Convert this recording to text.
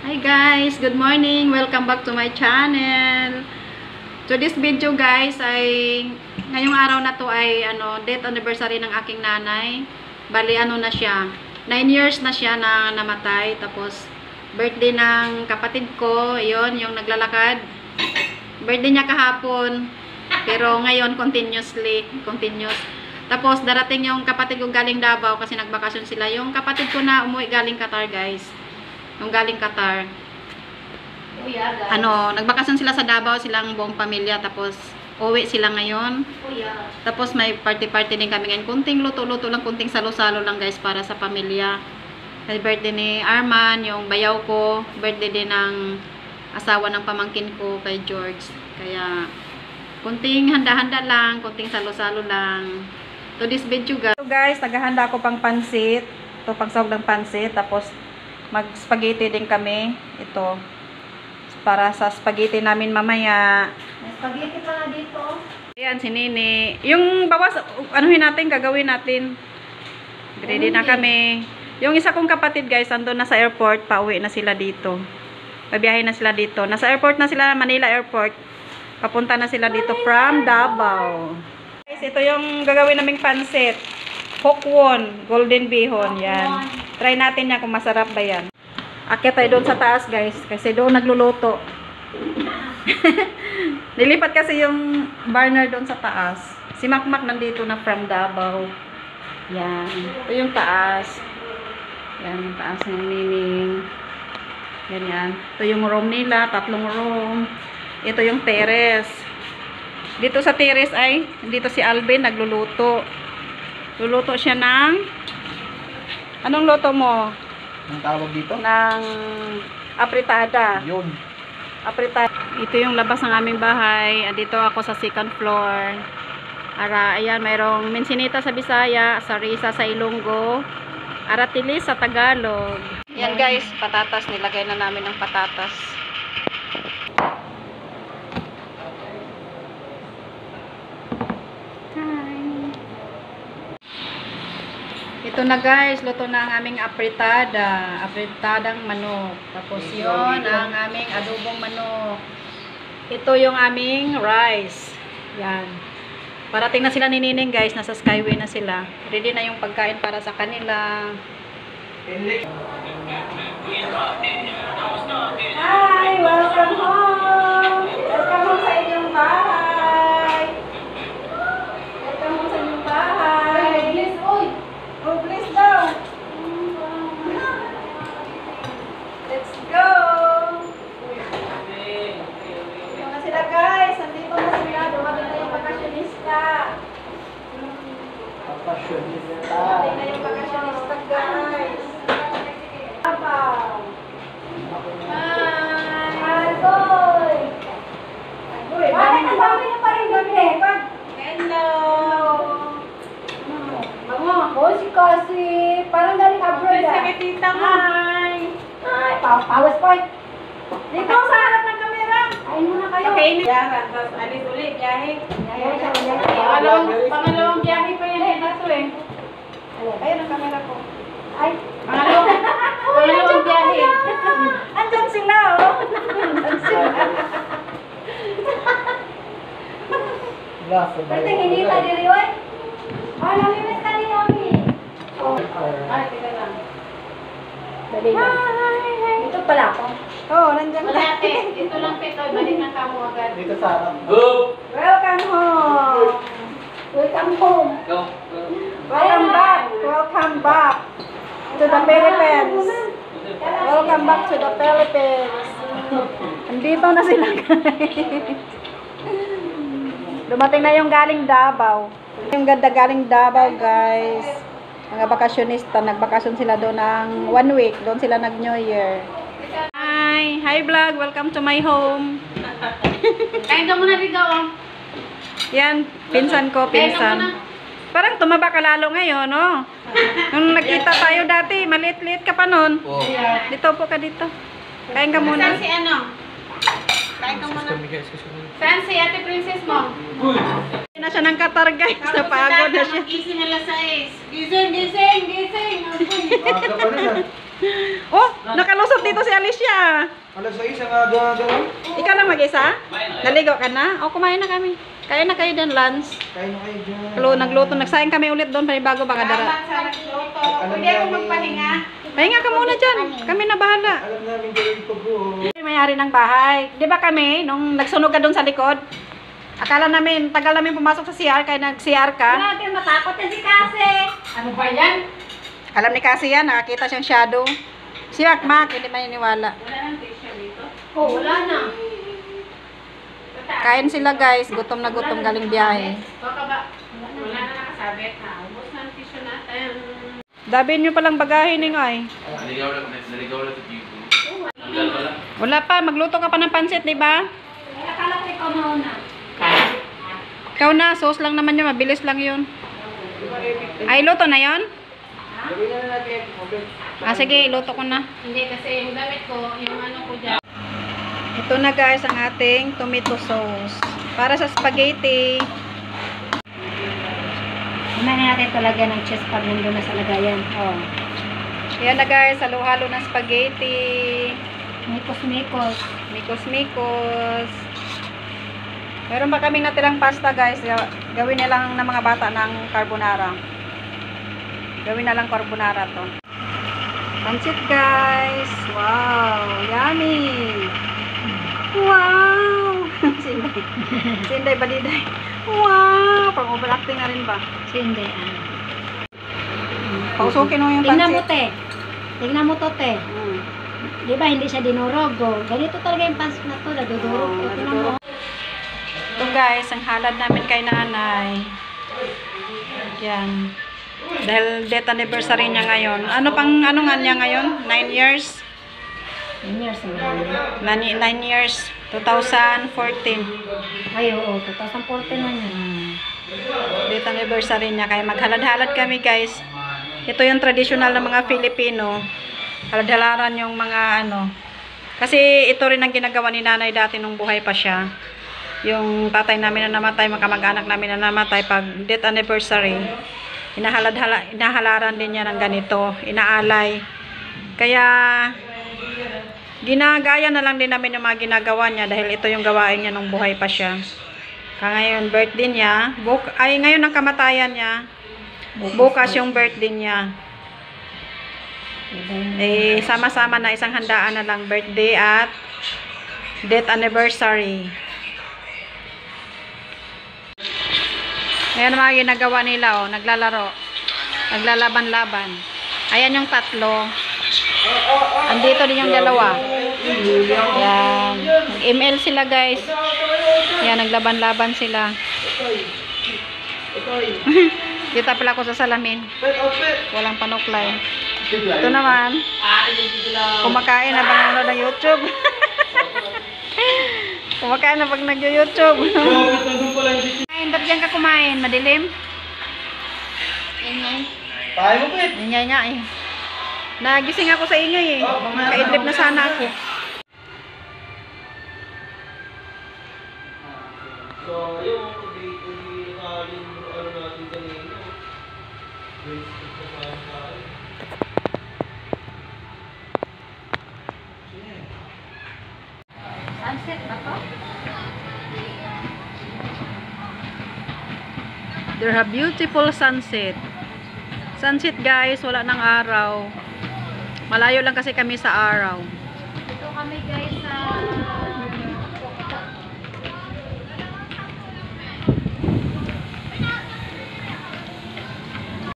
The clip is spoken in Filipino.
Hi guys, good morning. Welcome back to my channel. So this video guys ay ngayong araw na to ay death anniversary ng aking nanay. Bali na siya. 9 years na siya na namatay. Tapos birthday ng kapatid ko, 'yon yung naglalakad. Birthday niya kahapon. Pero ngayon continuous. Tapos darating yung kapatid ko galing Davao kasi nagbakasyon sila. Yung kapatid ko na umuwi galing Qatar guys. Nung galing Qatar. Nagbakasyon sila sa Davao, silang buong pamilya. Tapos, uwi sila ngayon. Tapos, may party-party din kami ngayon. Kunting luto-luto lang, kunting salo-salo lang guys para sa pamilya. Kasi birthday ni Arman, yung bayaw ko. Birthday din ng asawa ng pamangkin ko kay George. Kaya, kunting handa-handa lang, kunting salo-salo lang. To this video guys. So guys, naghahanda ako pang pansit. Ito, pangsahog ng pansit. Tapos, mag-spaghetti din kami. Ito. Para sa spaghetti namin mamaya. May spaghetti pa na dito. Ayan, si Nini. Yung bawas, gagawin natin. Ready na kami. Yung isa kong kapatid guys, andun na sa airport. Pauwi na sila dito. Pabiyahe na sila dito. Nasa airport na sila, Manila Airport. Papunta na sila dito from Davao. Guys, ito yung gagawin naming pansit. Hokwon, golden bihon, yan. Try natin yan kung masarap ba yan. Akyat tayo doon sa taas guys, kasi doon nagluluto. Nilipat kasi yung burner doon sa taas. Si Makmak nandito na from Davao. Yan. Ito yung taas. Yan, yung taas ng Nining. Ganyan. Ito yung room nila, 3 room. Ito yung terrace. Dito sa terrace ay, dito si Alvin nagluluto. Luluto siya ng anong luto mo? Ang tawag dito? Ng apritada. Yun. Apritada. Ito yung labas ng aming bahay. Dito ako sa second floor. Ayan, mayroong mensinita sa Bisaya, sarisa sa Ilonggo, aratilis sa Tagalog. Yan guys, patatas. Nilagay na namin ng patatas. Ito na guys, luto na ang aming apritada. Apritadang manok. Tapos yon ang aming adobong manok. Ito yung aming rice. Yan. Parating na sila ni Nining guys. Nasa Skyway na sila. Ready na yung pagkain para sa kanila. Hi! Welcome home! Welcome home sa inyong bahay! Welcome home sa inyong bahay! Please, oy! Oh, please daw. Let's go. Ito na sila guys. Nandito na sila. Dumating na yung bakasyonista. Dumating na yung bakasyonista guys. Abaw. Hi. Boy. Boy. Bakit ang dami na pa rin gabi? Hello. Oh, kasi parang galing abroad ah. Sige, tita mo. Hi. Hi. Pawas po. Dito sa harap ng kamera. Ayun muna kayo. Okay, Yara. Tapos alis ulit. Biyahe. Pangalawang biyahe pa yan. Ito eh. Ayun ang kamera ko. Ay. Pangalawang biyahe. Andyan sila oh. Andyan sila. Pwede hindi pa diri oy. Oh, namimiss ka ni Mami. Oh. Ay, teka lang. Dali lang. Hi. Dito pala ako. Oo, nandiyan ka. Dito lang, Pito. Balik na kamo agad. Dito sa harap. Go! Welcome home. Welcome home. Go! Welcome back. Welcome back to the Philippines. Welcome back to the Philippines. Andito na sila guys. Dumating na yung galing Davao. Yung ganda galing Davao guys. Mga bakasyonista, nagbakasyon sila doon ng 1 week. Doon sila nag-New Year. Hi! Hi vlog! Welcome to my home. Kain ka muna dito oh. Yan, pinsan ko, pinsan. Parang tumaba ka lalo ngayon, no? Nung nakita tayo dati, maliit-liit ka pa nun. Dito po ka dito. Kain ka muna. Saan si ano? Kain ka muna. Saan si ate princess mo? Na siya ng Qatar guys, napagod na siya. Gising nila sa is. Gising! Oh, nakalusot dito dito si Alicia. Alas 6 ang aga-aga. Ikaw lang mag-isa? Naligo ka na? O, kumain na kami. Kain na kayo din, lunch. Kain na kayo dyan. Nagluto. Nagsayang kami ulit doon. Panibago baka dara. Salamat sa nagluto. Pwede ako magpahinga. Pahinga ka muna dyan. Kami na bahala. Alam namin gawin ko bro. May-ari ng bahay. Di ba kami, nung nagsunog ka doon sa likod, akala namin, tagal namin pumasok sa CR, kaya nag-CR ka. Wala kayong matakot na si Kasi. Ano ba yan? Alam ni Cassie yan, nakakita siyang shadow. Si Makmak, hindi maniniwala. Wala nang tissue dito? Oo, wala na. Kain sila guys, gutom na gutom galing biyahe. Baka ba? Wala na nakasabit ha. Ubus na ang tissue natin. Dabi nyo palang bagahin ni Ngoy. Naligaw lang sa TV. Wala pa, magluto ka pa ng pansit, di ba? Ay, akala ko ikaw mauna. Ikaw na, sauce lang naman yun, mabilis lang yun. Ay, luto na yon? Gawin na natin. Okay. Sige, luto ko na. Hindi kasi yung damit ko, yung ano ko dyan. Ito na guys, ang ating tomato sauce. Para sa spaghetti. Umay na natin talaga ng cheese pag nandun na sa lagayan. Oh. Yan na guys, halo-halo ng spaghetti. Mikos-mikos. Mikos-mikos. Meron pa kaming natirang pasta guys. Gawin na lang ng mga bata ng carbonara. Gawin na lang carbonara to. Pancit guys. Wow, yummy. Wow. Sinday. Sinday baliday. Wow, pang overacting na rin ba? Hindi. Pausukin mo yung Tingnan mo, pancit. te. Tingnan mo to, te. Hmm. Di ba, hindi siya dinurog. Oh. Ganito talaga yung pancit na to. Nadudurog. Oo, Tingnan mo. Ito guys, ang halad namin kay nanay. Yan. Dahil death anniversary niya ngayon. Ano nga niya ngayon? 9 years? 9 years na. 9 years. 2014. Ay, oo. 2014 na yun. Death anniversary niya. Kaya maghalad-halad kami guys. Ito yung traditional ng mga Filipino. Halad-halaran yung mga ano. Kasi ito rin ang ginagawa ni nanay dati nung buhay pa siya. Yung tatay namin na namatay, mga kamag-anak namin na namatay, pag death anniversary, inahalaran din niya ng ganito, inaalay. Kaya, ginagaya na lang din namin yung mga ginagawa niya dahil ito yung gawain niya nung buhay pa siya. Kaya ngayon, birthday niya, ngayon ang kamatayan niya, bukas yung birthday niya. Eh, sama-sama na isang handaan na lang, birthday at death anniversary. Ayan ang mga ginagawa nila, oh. Naglalaro. Naglalaban-laban. Ayan yung tatlo. Andito din yung dalawa. Ayan. Nag-ML sila, guys. Ayan, naglaban-laban sila. Kita pala ako sa salamin. Walang panuklay. Ito naman. Kumakain habang nanonood ng YouTube. Kumakain na pag nag-YouTube. Ba't dyan ka kumain? Madilim? Ingay. Tayo mo, Pet. Ingay nga eh. Nagising ako sa ingay eh. Nakaidlip na sana ako. So, yung hindi nakalim ano natin kanina. Sunset ba to? There are beautiful sunset. Sunset guys, wala ng araw. Malayo lang kasi kami sa araw. Ito kami guys sa